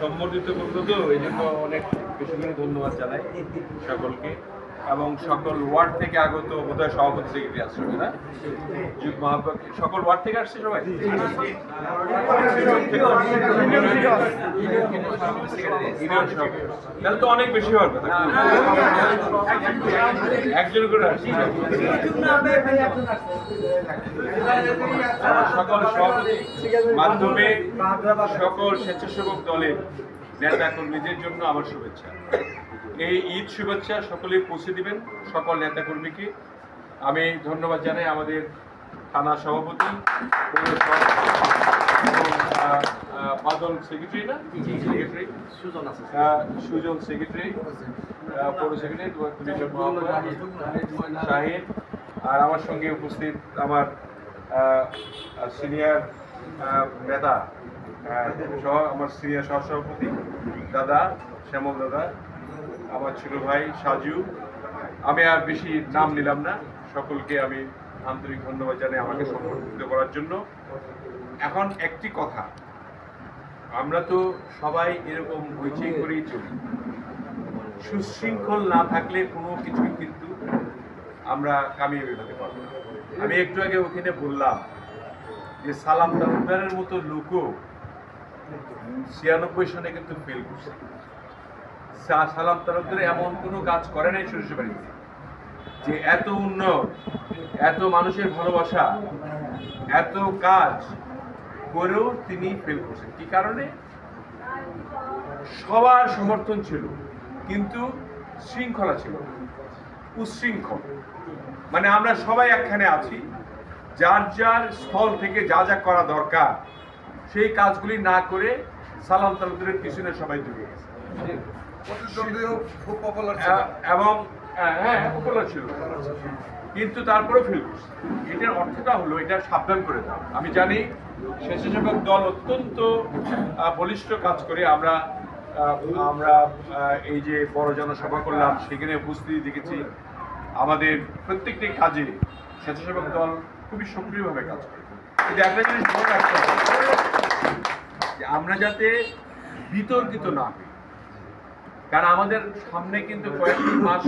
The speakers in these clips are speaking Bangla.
সম্বর্ধিত করলো তো এই জন্য অনেক বেশি করে ধন্যবাদ জানাই সকলকে এবং সকল ওয়ার্ড থেকে আগত বোধহয় সভাপতি সেক্রেটারি আসছে না সকল ওয়ার্ড থেকে আসছে সবাই তাহলে তো অনেক বেশি হবে একজন করে আসছে সকল সভাপতি মাধ্যমে সকল স্বেচ্ছাসেবক দলের নেতা কর্মীদের জন্য আমার শুভেচ্ছা। এই ঈদ শুভেচ্ছা সকলেই পৌঁছে দিবেন সকল নেতা কর্মীকে। আমি ধন্যবাদ জানাই আমাদের থানা সভাপতি বাদল সেক্রেটারি না সেক্রেটারি সুজন সেক্রেটারি পৌর সেক্রেটারি শাহিন আর আমার সঙ্গে উপস্থিত আমার সিনিয়র নেতা আমার সিনিয়র সহসভাপতি দাদা শ্যামল দাদা, আমার ছোট ভাই সাজু। আমি আর বেশি নাম নিলাম না, সকলকে আমি আন্তরিক ধন্যবাদ জানাই আমাকে সম্পর্কিত করার জন্য। এখন একটি কথা, আমরা তো সবাই এরকম হইচই করেই চলি, সুশৃঙ্খল না থাকলে কোনো কিছুই কিন্তু আমরা কামিয়ে বেরোতে পারবো না। আমি একটু আগে ওখানে বললাম যে সালাম তালুকদারের মতো লোকও 96 সনে কিন্তু ফেল করছে। সালাম তালুকদার এমন কোনো কাজ করে নাই শ্বশুরবাড়িতে যে এত উন্নত, এত মানুষের ভালোবাসা, এত কাজ করেও তিনি ফেল করছেন। কি কারণে? সবার সমর্থন ছিল কিন্তু শৃঙ্খলা ছিল, উচ্ছৃঙ্খল। মানে আমরা সবাই একখানে আছি, যার যার স্থল থেকে যা যা করা দরকার সেই কাজগুলি না করে সালাম তালুকদারের পিছনে সবাই ঢুকে গেছে এবং পপুলার ছিল, কিন্তু তারপরেও ফেল করছে। এটার অর্থটা হলো, এটা সাবধান করে দাও। আমি জানি স্বেচ্ছাসেবক দল অত্যন্ত বলিষ্ঠ কাজ করে। আমরা এই যে বড় জনসভা করলাম, সেখানে উপস্থিতি দেখেছি। আমাদের প্রত্যেকটি কাজে স্বেচ্ছাসেবক দল খুবই সক্রিয়ভাবে কাজ করে। কিন্তু একটা জিনিস মনে রাখতে হবে যে আমরা যাতে বিতর্কিত না হই, কারণ আমাদের সামনে কিন্তু কয়েকটি মাস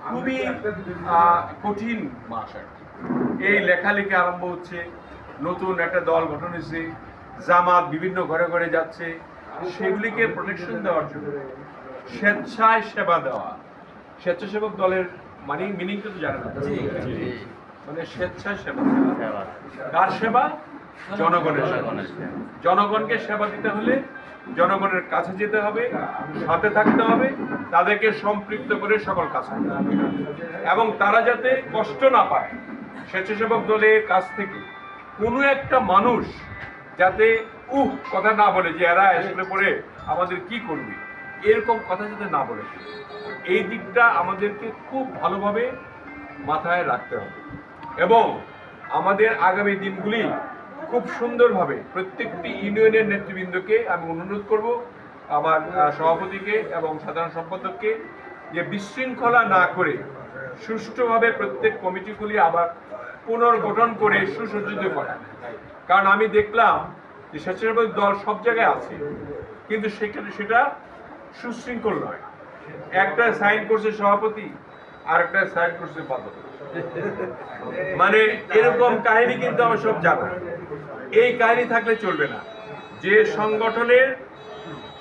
খুবই কঠিন মাস আর কি। এই লেখালেখি আরম্ভ হচ্ছে, নতুন একটা দল গঠন হয়েছে, জামাত বিভিন্ন ঘরে ঘরে যাচ্ছে। সেগুলিকে প্রোটেকশন দেওয়ার জন্য স্বেচ্ছায় সেবা দেওয়া। স্বেচ্ছাসেবক দলের মিনিং তো জানে না, মানে স্বেচ্ছায় সেবা। কার সেবা? জনগণের সেবা। জনগণকে সেবা দিতে হলে জনগণের কাছে যেতে হবে, সাথে থাকতে হবে, তাদেরকে সম্পৃক্ত করে সকল কাজ করতে হবে এবং তারা যাতে কষ্ট না পায়। স্বেচ্ছাসেবক দলের কাছ থেকে কোনো একটা মানুষ যাতে কথা না বলে যে এরা আসলে পরে আমাদের কি করবে, এরকম কথা যাতে না বলে। এই দিকটা আমাদেরকে খুব ভালোভাবে মাথায় রাখতে হবে এবং আমাদের আগামী দিনগুলি খুব সুন্দরভাবে প্রত্যেকটি ইউনিয়নের নেতৃবৃন্দকে আমি অনুরোধ করব, আমার সভাপতিকে এবং সাধারণ সম্পাদককে, যে বিশৃঙ্খলা না করে সুষ্ঠুভাবে প্রত্যেক কমিটিগুলি আবার পুনর্গঠন করে সুসজ্জিত করা। কারণ আমি দেখলাম যে স্বেচ্ছাসেবক দল সব জায়গায় আছে, কিন্তু সেখানে সেটা সুশৃঙ্খল নয়। একটা সাইন করছে সভাপতি, আর একটা সাইন করছে বাদল। মানে এরকম কাহিনী কিন্তু আমার সব জানা। এই কাহিনী থাকলে চলবে না। যে সংগঠনের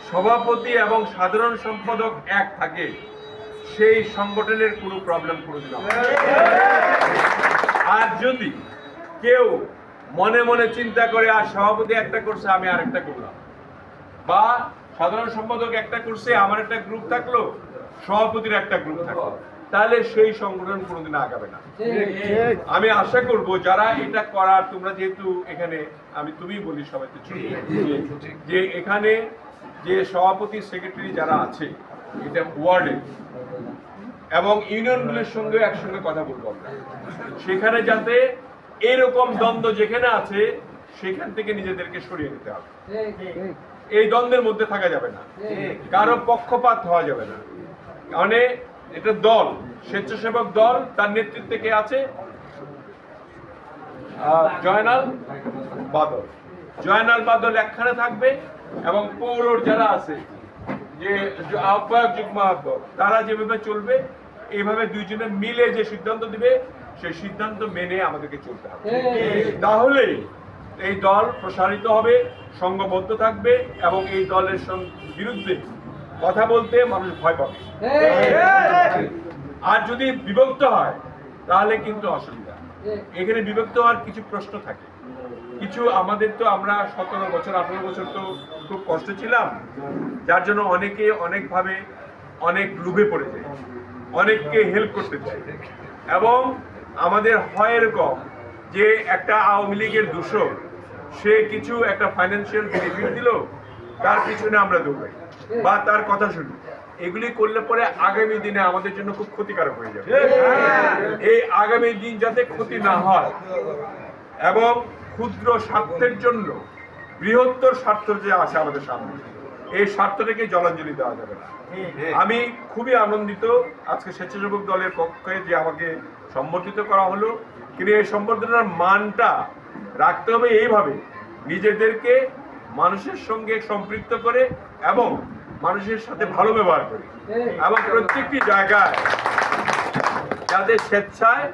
সভাপতি এবং সাধারণ সম্পাদক এক থাকে, সেই সংগঠনের কোনো প্রবলেম কোনোদিন হবে না। আর যদি কেউ মনে মনে চিন্তা করে আর সভাপতি একটা করছে আমি আরেকটা করলাম, বা সাধারণ সম্পাদক একটা করছে আমার একটা গ্রুপ থাকলো, সভাপতির একটা গ্রুপ থাকলো, তাহলে সেই সংগঠন কোনোদিন আগাবে না। আমি আশা করব যারা এটা করার, তোমরা যেহেতু এখানে, তুমি বলি সবাই যে এখানে যে সভাপতি সেক্রেটারি যারা আছে এটা ওয়ার্ডে এবং ইউনিয়নগুলির সঙ্গে একসঙ্গে কথা বলবো আমরা, সেখানে যাতে এরকম দ্বন্দ্ব যেখানে আছে সেখান থেকে নিজেদেরকে সরিয়ে নিতে হবে। এই দ্বন্দ্বের মধ্যে থাকা যাবে না, কারো পক্ষপাত হওয়া যাবে না। মানে এটা দল, স্বেচ্ছাসেবক দল, তার নেতৃত্বে কে আছে? জয়নাল, বাদল। জয়নাল বাদল একখানে থাকবে এবং পৌরর যারা আছে যে আহ্বায়ক যুগ্ম আহ্বায়ক তারা যেভাবে চলবে এইভাবে দুইজনে মিলে যে সিদ্ধান্ত দিবে সেই সিদ্ধান্ত মেনে আমাদেরকে চলতে হবে। তাহলেই এই দল প্রসারিত হবে, সংঘবদ্ধ থাকবে এবং এই দলের বিরুদ্ধে কথা বলতে মানুষ ভয় পাবে। আর যদি বিভক্ত হয় তাহলে কিন্তু অসুবিধা। এখানে বিভক্ত হওয়ার কিছু প্রশ্ন থাকে, কিছু আমাদের তো আমরা 17 বছর 18 বছর তো খুব কষ্ট ছিলাম, যার জন্য অনেকে অনেকভাবে অনেক লোভে পড়ে যায়, অনেককে হেল্প করতে চায় এবং আমাদের হয় এরকম যে একটা আওয়ামী লীগের দূষণ সে কিছু একটা ফাইন্যান্সিয়াল বেনিফিট দিল, তার পিছনে আমরা দৌড়াই বা তার কথা শুনি। এগুলি করলে পরে আগামী দিনে আমাদের জন্য খুব ক্ষতিকারক হয়ে যাবে। এই আগামী দিন যাতে ক্ষতি না হয় এবং ক্ষুদ্র স্বার্থের জন্য বৃহত্তর স্বার্থ যে আছে আমাদের সামনে, এই স্বার্থটাকে জলাঞ্জলি দেওয়া যাবে না। আমি খুবই আনন্দিত আজকে স্বেচ্ছাসেবক দলের পক্ষে যে আমাকে সম্বর্ধিত করা হলো, কিন্তু এই সম্বর্ধনার মানটা রাখতে হবে এইভাবে নিজেদেরকে মানুষের সঙ্গে সম্পৃক্ত করে এবং মানুষের সাথে ভালো ব্যবহার করে এবং প্রত্যেকটি জায়গায় যাতে স্বেচ্ছায়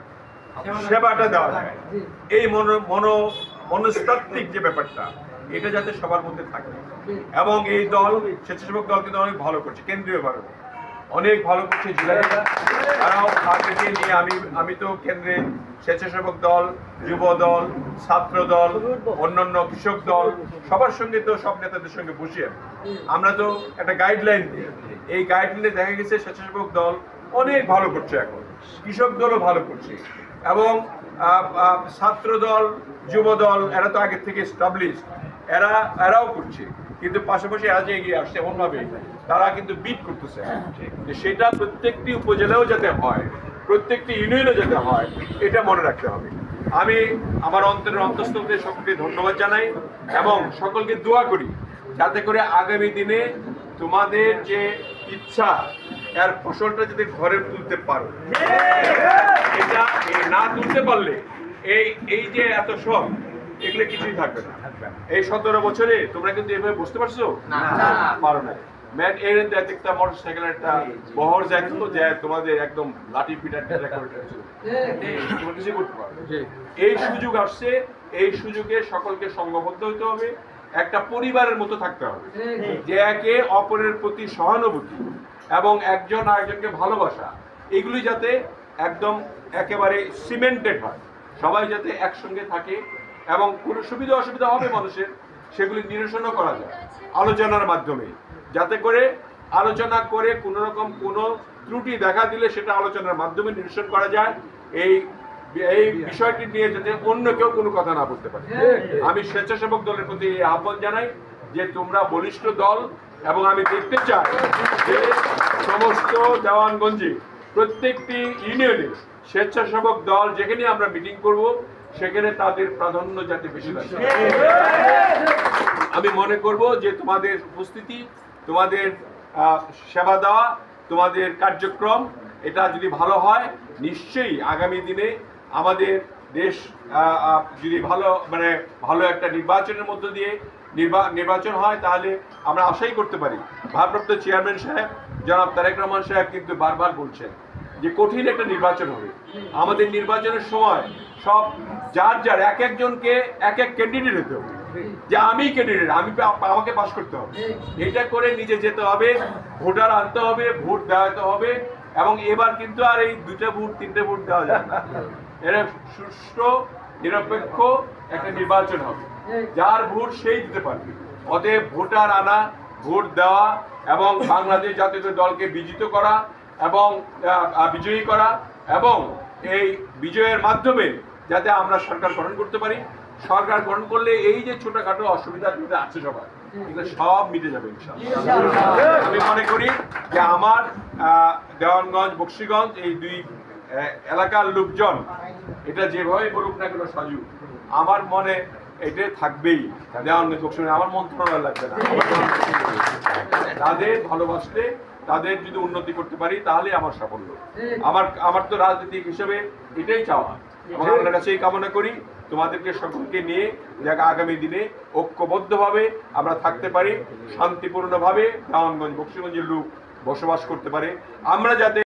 সেবাটা দেওয়া যায়, এই মনস্তাত্ত্বিক যে ব্যাপারটা এটা যাতে সবার মধ্যে থাকে। এবং এই দল স্বেচ্ছাসেবক দল কিন্তু অনেক ভালো করছে, কেন্দ্রীয়ভাবে অনেক ভালো করছে। জেলাটা তারাও তাদেরকে নিয়ে আমি তো কেন্দ্রে স্বেচ্ছাসেবক দল, যুব দল, ছাত্র দল, অন্যান্য কৃষক দল সবার সঙ্গে তো সব নেতাদের সঙ্গে বসিয়ে আমরা তো একটা গাইডলাইন দিই। এই গাইডলাইনে দেখা গেছে স্বেচ্ছাসেবক দল অনেক ভালো করছে, এখন কৃষক দলও ভালো করছে এবং ছাত্র দল, যুব দল এরা তো আগের থেকে এস্টাবলিশ, এরাও করছে, কিন্তু পাশাপাশি এরা যে এগিয়ে আসছে এমনভাবে তারা কিন্তু বিট করতেছে যে সেটা প্রত্যেকটি উপজেলাও যাতে হয়, প্রত্যেকটি ইউনিয়নে যাতে হয়, এটা মনে রাখতে হবে। আমি আমার অন্তরের অন্তঃস্থল থেকে সকলকে ধন্যবাদ জানাই এবং সকলকে দোয়া করি যাতে করে আগামী দিনে তোমাদের যে ইচ্ছা এর ফসলটা যদি ঘরে তুলতে পারো। এটা না তুলতে পারলে এই যে এত সব এগুলো কিছুই থাকবে না। এই 17 বছরে তোমরা কিন্তু এভাবে বুঝতে পারছো পারো না। ম্যান এর একটা মোটরসাইকেল একটা বহর যাইতো যে তোমাদের একদম লাঠি পিটার করে তোমরা কিছু করতে পারো। এই সুযোগ আসছে, এই সুযোগে সকলকে সংঘবদ্ধ হতে হবে, একটা পরিবারের মতো থাকতে হবে, যে একে অপরের প্রতি সহানুভূতি এবং একজন আরেকজনকে ভালোবাসা এগুলি যাতে একদম একেবারে সিমেন্টেড হয়, সবাই যাতে একসঙ্গে থাকে এবং কোনো সুবিধা অসুবিধা হবে মানুষের সেগুলি নিরসনও করা যায় আলোচনার মাধ্যমে, যাতে করে আলোচনা করে কোনো রকম কোনো ত্রুটি দেখা দিলে সেটা আলোচনার মাধ্যমে নিরসন করা যায়। এই বিষয়টি নিয়ে যাতে অন্য কেউ কোনো কথা না বলতে পারে। আমি স্বেচ্ছাসেবক দলের প্রতি এই আহ্বান জানাই যে তোমরা বলিষ্ঠ দল এবং আমি দেখতে চাই যে সমস্ত দেওয়ানগঞ্জে প্রত্যেকটি ইউনিয়নে স্বেচ্ছাসেবক দল যেখানে আমরা মিটিং করব সেখানে তাদের প্রাধান্য যাতে বেশি থাকে। আমি মনে করব যে তোমাদের উপস্থিতি, তোমাদের সেবা দেওয়া, তোমাদের কার্যক্রম এটা যদি ভালো হয় নিশ্চয়ই আগামী দিনে আমাদের দেশ যদি ভালো একটা নির্বাচনের মধ্য দিয়ে নির্বাচন হয় তাহলে আমরা আশাই করতে পারি। ভারপ্রাপ্ত চেয়ারম্যান সাহেব জনাব তারেক রহমান সাহেব কিন্তু বারবার বলছেন যে কঠিন একটা নির্বাচন হবে। আমাদের নির্বাচনের সময় সব যার এক একজনকে এক ক্যান্ডিডেট হতে হবে, যে আমি ক্যান্ডিডেট, আমাকে পাস করতে হবে, এটা করে নিজে যেতে হবে, ভোটার আনতে হবে, ভোট দেওয়াতে হবে। এবং এবার কিন্তু আর এই 2টা ভোট 3টে ভোট দেওয়া যায় না, এরা সুষ্ঠু নিরপেক্ষ একটা নির্বাচন হবে, যার ভোট সেই দিতে পারবে। অতএব ভোটার আনা, ভোট দেওয়া এবং বাংলাদেশ জাতীয় দলকে বিজিত করা এবং বিজয়ী করা এবং এই বিজয়ের মাধ্যমে যাতে আমরা সরকার গঠন করতে পারি। সরকার গঠন করলে এই যে ছোটখাটো অসুবিধা যেটা আছে সবার এগুলো সব মিটে যাবে ইনশাআল্লাহ। আমি মনে করি যে আমার দেওয়ানগঞ্জ, বকশীগঞ্জ এই 2 এলাকার লোকজন এটা যেভাবে বলুক না কেন সাজু, আমার মনে এটা থাকবেই। দেওয়ানগঞ্জ, বকশীগঞ্জ আমার মন্ত্রণালয় লাগবে না, তাদের ভালোবাসলে তাদের যদি উন্নতি করতে পারি তাহলে আমার সাফল্য। আমার তো রাজনীতিক হিসেবে এটাই চাওয়া এবং আপনার কাছে কামনা করি তোমাদেরকে সকলকে নিয়ে যাতে আগামী দিনে ঐক্যবদ্ধভাবে আমরা থাকতে পারি, শান্তিপূর্ণভাবে দেওয়ানগঞ্জ বকশীগঞ্জের লোক বসবাস করতে পারে। আমরা যাতে